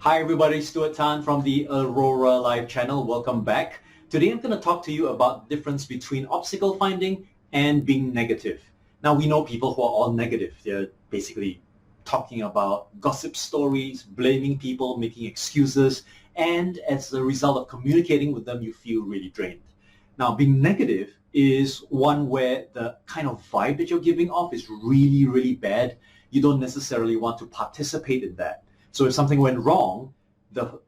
Hi everybody, Stuart Tan from the Aurora Live channel. Welcome back. Today I'm going to talk to you about the difference between obstacle finding and being negative. Now we know people who are all negative. They're basically talking about gossip stories, blaming people, making excuses, and as a result of communicating with them, you feel really drained. Now being negative is one where the kind of vibe that you're giving off is really, really bad. You don't necessarily want to participate in that. So if something went wrong, the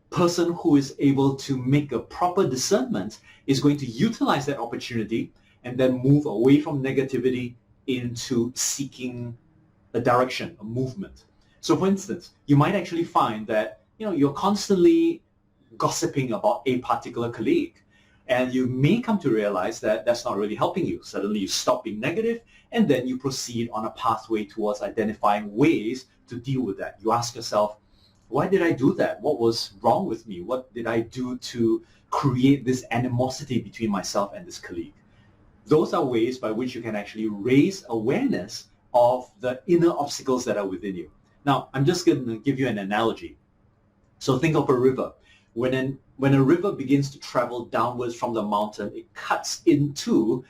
person who is able to make a proper discernment is going to utilize that opportunity and then move away from negativity into seeking a direction, a movement. So for instance, you might actually find that you're constantly gossiping about a particular colleague, and you may come to realize that that's not really helping you. Suddenly you stop being negative, and then you proceed on a pathway towards identifying ways to deal with that. You ask yourself, why did I do that? What was wrong with me? What did I do to create this animosity between myself and this colleague? Those are ways by which you can actually raise awareness of the inner obstacles that are within you. Now, I'm just going to give you an analogy. So think of a river. When a river begins to travel downwards from the mountain, it cuts into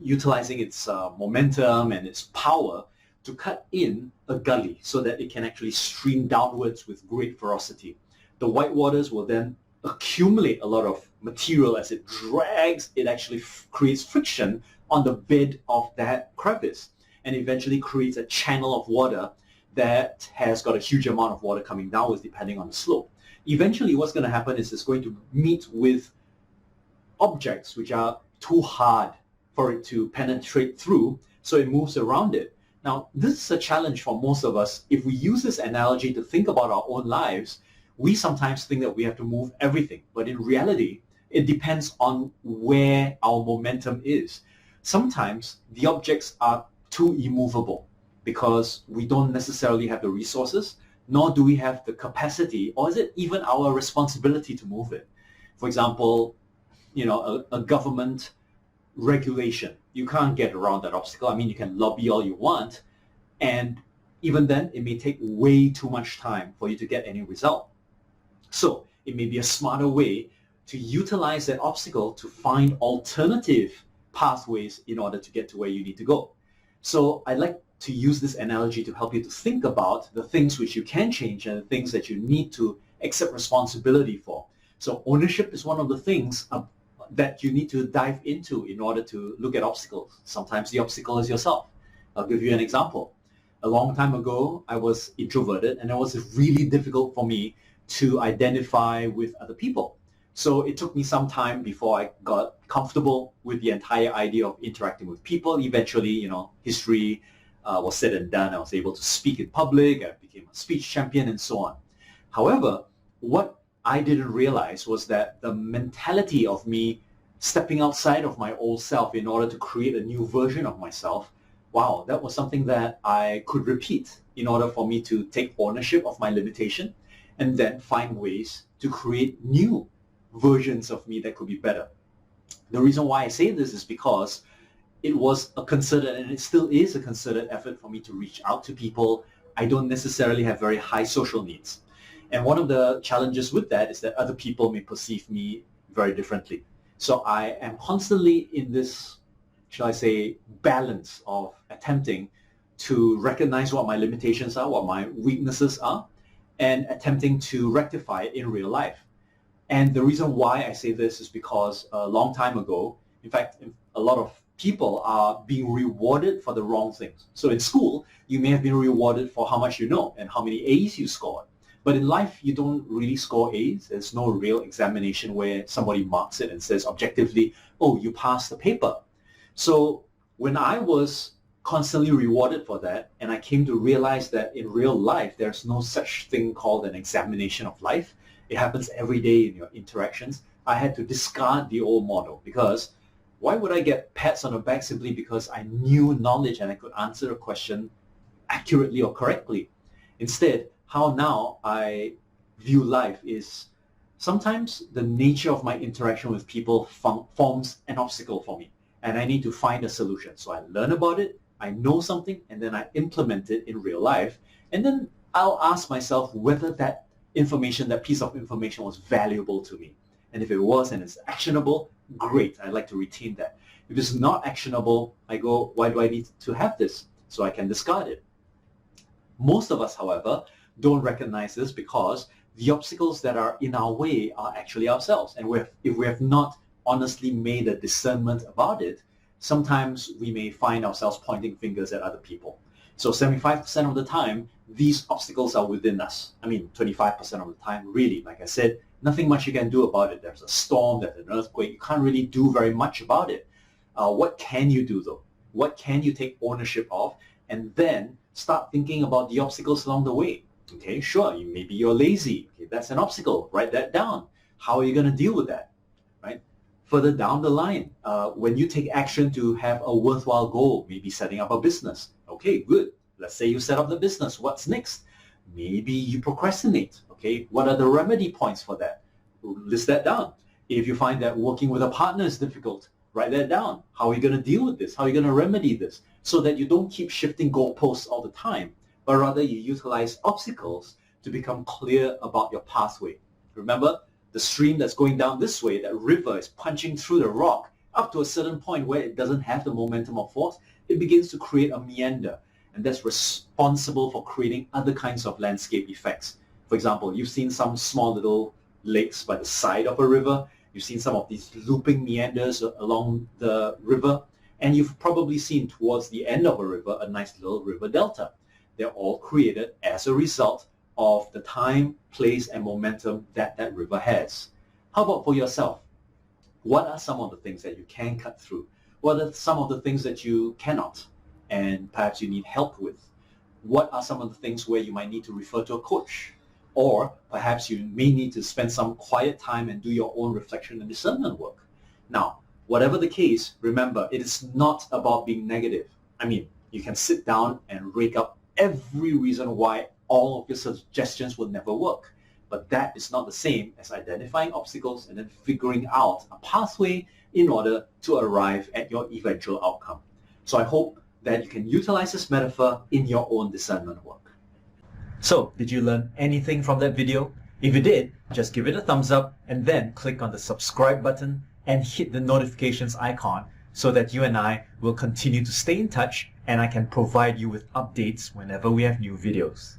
utilizing its momentum and its power to cut in a gully so that it can actually stream downwards with great ferocity. The white waters will then accumulate a lot of material as it drags. It actually creates friction on the bed of that crevice and eventually creates a channel of water that has got a huge amount of water coming downwards depending on the slope. Eventually what's going to happen is it's going to meet with objects which are too hard for it to penetrate through, so it moves around it. Now, this is a challenge for most of us. If we use this analogy to think about our own lives, we sometimes think that we have to move everything. But in reality, it depends on where our momentum is. Sometimes the objects are too immovable because we don't necessarily have the resources, nor do we have the capacity, or is it even our responsibility to move it. For example, a government regulation. You can't get around that obstacle. I mean, you can lobby all you want, and even then, it may take way too much time for you to get any result. So it may be a smarter way to utilize that obstacle to find alternative pathways in order to get to where you need to go. So I'd like to use this analogy to help you to think about the things which you can change and the things that you need to accept responsibility for. So ownership is one of the things that you need to dive into in order to look at obstacles. Sometimes the obstacle is yourself. I'll give you an example. A long time ago, I was introverted, and it was really difficult for me to identify with other people. So it took me some time before I got comfortable with the entire idea of interacting with people. Eventually, history was said and done. I was able to speak in public. I became a speech champion and so on. However, what I didn't realize was that the mentality of me stepping outside of my old self in order to create a new version of myself, wow, that was something that I could repeat in order for me to take ownership of my limitation and then find ways to create new versions of me that could be better. The reason why I say this is because it was a concerted, and it still is a concerted effort for me to reach out to people. I don't necessarily have very high social needs. And one of the challenges with that is that other people may perceive me very differently. So I am constantly in this, shall I say, balance of attempting to recognize what my limitations are, what my weaknesses are, and attempting to rectify it in real life. And the reason why I say this is because a long time ago, in fact, a lot of people are being rewarded for the wrong things. So in school, you may have been rewarded for how much you know and how many A's you scored. But in life, you don't really score A's. There's no real examination where somebody marks it and says objectively, oh, you passed the paper. So when I was constantly rewarded for that, and I came to realize that in real life, there's no such thing called an examination of life. It happens every day in your interactions. I had to discard the old model, because why would I get pats on the back simply because I knew knowledge and I could answer a question accurately or correctly? Instead, how now I view life is sometimes the nature of my interaction with people forms an obstacle for me, and I need to find a solution. So I learn about it, I know something, and then I implement it in real life. And then I'll ask myself whether that information, that piece of information was valuable to me. And if it was and it's actionable, great, I'd like to retain that. If it's not actionable, I go, why do I need to have this? So I can discard it. Most of us, however, don't recognize this because the obstacles that are in our way are actually ourselves. And if we have not honestly made a discernment about it, sometimes we may find ourselves pointing fingers at other people. So 75% of the time, these obstacles are within us. I mean, 25% of the time, really, like I said, nothing much you can do about it. There's a storm, there's an earthquake. You can't really do very much about it. What can you do, though? What can you take ownership of? And then start thinking about the obstacles along the way. Okay, sure, maybe you're lazy. Okay, that's an obstacle. Write that down. How are you going to deal with that? Right? Further down the line, when you take action to have a worthwhile goal, maybe setting up a business. Okay, good. Let's say you set up the business. What's next? Maybe you procrastinate. Okay, what are the remedy points for that? List that down. If you find that working with a partner is difficult, write that down. How are you going to deal with this? How are you going to remedy this? So that you don't keep shifting goalposts all the time, but rather you utilize obstacles to become clear about your pathway. Remember, the stream that's going down this way, that river is punching through the rock up to a certain point where it doesn't have the momentum or force, it begins to create a meander. And that's responsible for creating other kinds of landscape effects. For example, you've seen some small little lakes by the side of a river. You've seen some of these looping meanders along the river. And you've probably seen towards the end of a river a nice little river delta. They're all created as a result of the time, place, and momentum that that river has. How about for yourself? What are some of the things that you can cut through? What are some of the things that you cannot and perhaps you need help with? What are some of the things where you might need to refer to a coach? Or perhaps you may need to spend some quiet time and do your own reflection and discernment work. Now, whatever the case, remember, it is not about being negative. I mean, you can sit down and rake up every reason why all of your suggestions will never work. But that is not the same as identifying obstacles and then figuring out a pathway in order to arrive at your eventual outcome. So I hope that you can utilize this metaphor in your own discernment work. So, did you learn anything from that video? If you did, just give it a thumbs up and then click on the subscribe button and hit the notifications icon so that you and I will continue to stay in touch and I can provide you with updates whenever we have new videos.